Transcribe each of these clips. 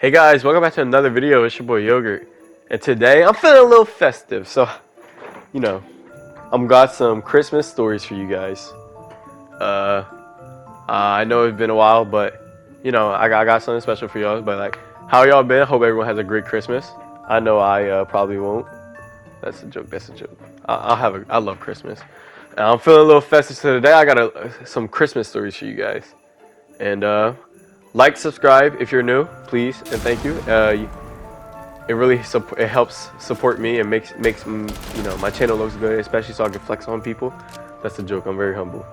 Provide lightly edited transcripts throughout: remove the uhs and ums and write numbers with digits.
Hey guys, welcome back to another video. It's your boy Yogurt, and today I'm feeling a little festive, so you know I'm got some Christmas stories for you guys. Uh, I know it's been a while, but I got something special for y'all. But like, how y'all been? Hope everyone has a great Christmas. I know I probably won't. That's a joke. That's a joke. I love Christmas. And I'm feeling a little festive, so today I got some Christmas stories for you guys. And like, subscribe if you're new, please, and thank you. It really it helps support me and makes my channel looks good, especially so I can flex on people. That's a joke. I'm very humble.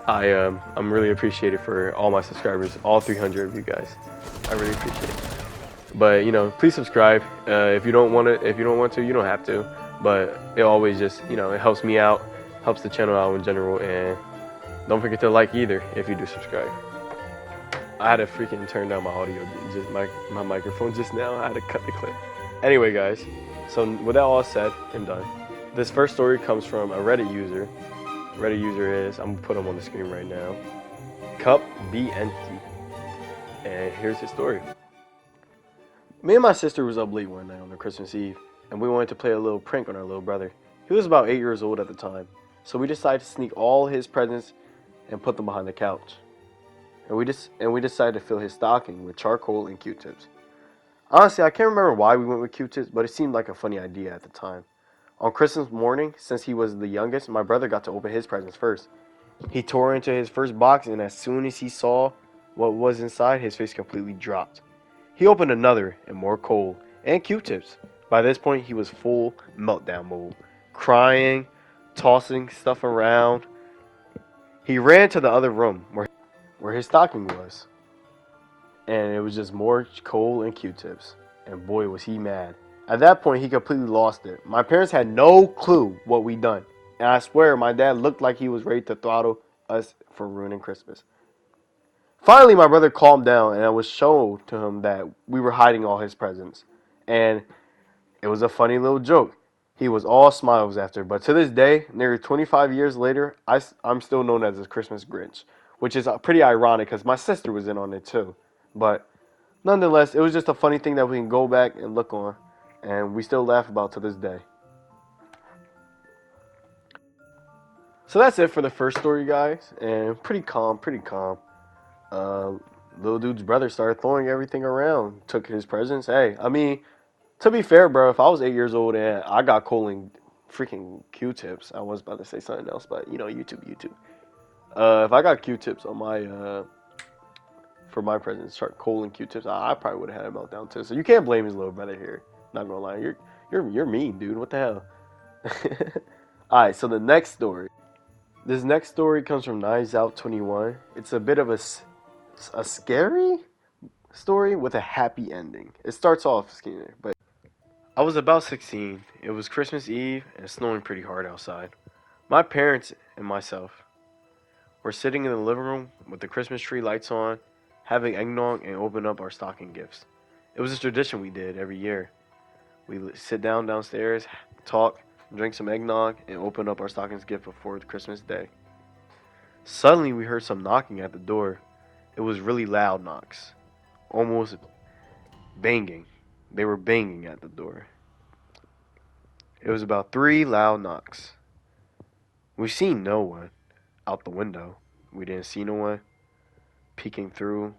I'm really appreciated for all my subscribers, all 300 of you guys. I really appreciate it. But please subscribe. If you don't want to, you don't have to. But it always just it helps me out, helps the channel out in general, and don't forget to like either if you do subscribe. I had to freaking turn down my audio, just my microphone just now. I had to cut the clip. Anyway, guys, so with that all said and done, this first story comes from a Reddit user. Reddit user is, I'm gonna put him on the screen right now, Cup Be Empty. And here's his story. Me and my sister was up late one night on the Christmas Eve, and we wanted to play a little prank on our little brother. He was about 8 years old at the time, so we decided to sneak all his presents and put them behind the couch. And we decided to fill his stocking with charcoal and Q-tips. Honestly, I can't remember why we went with Q-tips, but it seemed like a funny idea at the time. On Christmas morning, since he was the youngest, my brother got to open his presents first. He tore into his first box, and as soon as he saw what was inside, his face completely dropped. He opened another, and more coal and Q-tips. By this point, he was full meltdown mode, crying, tossing stuff around. He ran to the other room where his stocking was, and it was just more coal and Q-tips, and boy was he mad. At that point, he completely lost it. My parents had no clue what we'd done, and I swear my dad looked like he was ready to throttle us for ruining Christmas. Finally, my brother calmed down, and I was shown to him that we were hiding all his presents, and it was a funny little joke. He was all smiles after, but to this day, nearly 25 years later, I'm still known as the Christmas Grinch, which is pretty ironic because my sister was in on it too. But nonetheless, it was just a funny thing that we can go back and look on, and we still laugh about to this day. So that's it for the first story, guys, and pretty calm, pretty calm. Little dude's brother started throwing everything around, took his presents. Hey, I mean, to be fair, bro, if I was 8 years old and I got coal and freaking Q-tips, I was about to say something else, but YouTube. If I got Q-tips on my for my presents, coal and Q-tips, I probably would have had a meltdown too. So you can't blame his little brother here. Not gonna lie, you're mean, dude. What the hell? All right, so the next story. This next story comes from Knives Out 21. It's a bit of a scary story with a happy ending. It starts off scary, but I was about 16. It was Christmas Eve and snowing pretty hard outside. My parents and myself were sitting in the living room with the Christmas tree lights on, having eggnog and open up our stocking gifts. It was a tradition we did every year. We sit downstairs, talk, drink some eggnog, and open up our stockings gift before Christmas Day. Suddenly, we heard some knocking at the door. It was really loud knocks, almost banging. They were banging at the door. It was about 3 loud knocks. We seen no one out the window. We didn't see no one peeking through.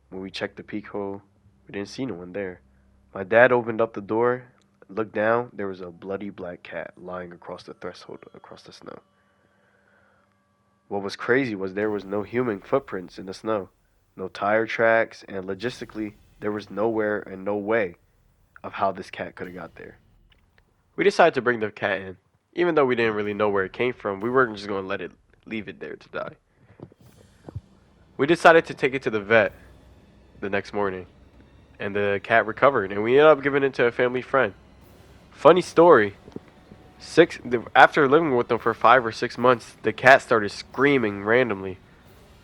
When we checked the peek hole, we didn't see no one there. My dad opened up the door, looked down. There was a bloody black cat lying across the threshold, across the snow. What was crazy was there was no human footprints in the snow, no tire tracks, and logistically, there was nowhere and no way of how this cat could have got there. We decided to bring the cat in. Even though we didn't really know where it came from, we weren't just going to leave it there to die. We decided to take it to the vet the next morning, and the cat recovered, and we ended up giving it to a family friend. Funny story. After living with them for 5 or 6 months, the cat started screaming randomly.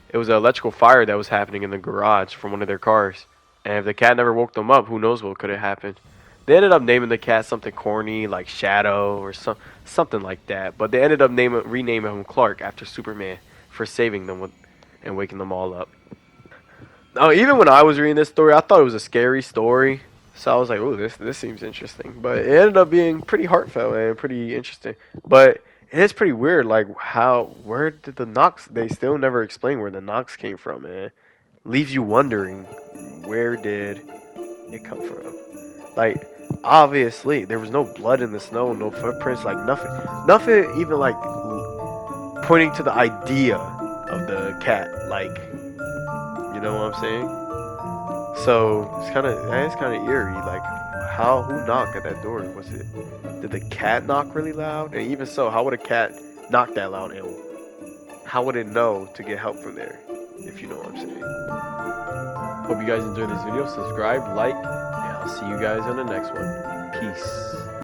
It was an electrical fire that was happening in the garage from one of their cars, and if the cat never woke them up, who knows what could have happened. They ended up naming the cat something corny like Shadow or something like that, but they ended up renaming him Clark after Superman for saving them and waking them all up. Oh, even when I was reading this story, I thought it was a scary story. So I was like, "Oh, this seems interesting." But it ended up being pretty heartfelt and pretty interesting. But it is pretty weird, like where did the knocks? They still never explain where the knocks came from, man. Leaves you wondering, where did it come from? Like, obviously, there was no blood in the snow, no footprints, like nothing even like pointing to the idea of the cat, like, you know what I'm saying? So it's kind of eerie. Like, who knocked at that door? Did the cat knock really loud? And even so, how would a cat knock that loud? And how would it know to get help from there? If you know what I'm saying. Hope you guys enjoyed this video. Subscribe, like, and I'll see you guys on the next one. Peace.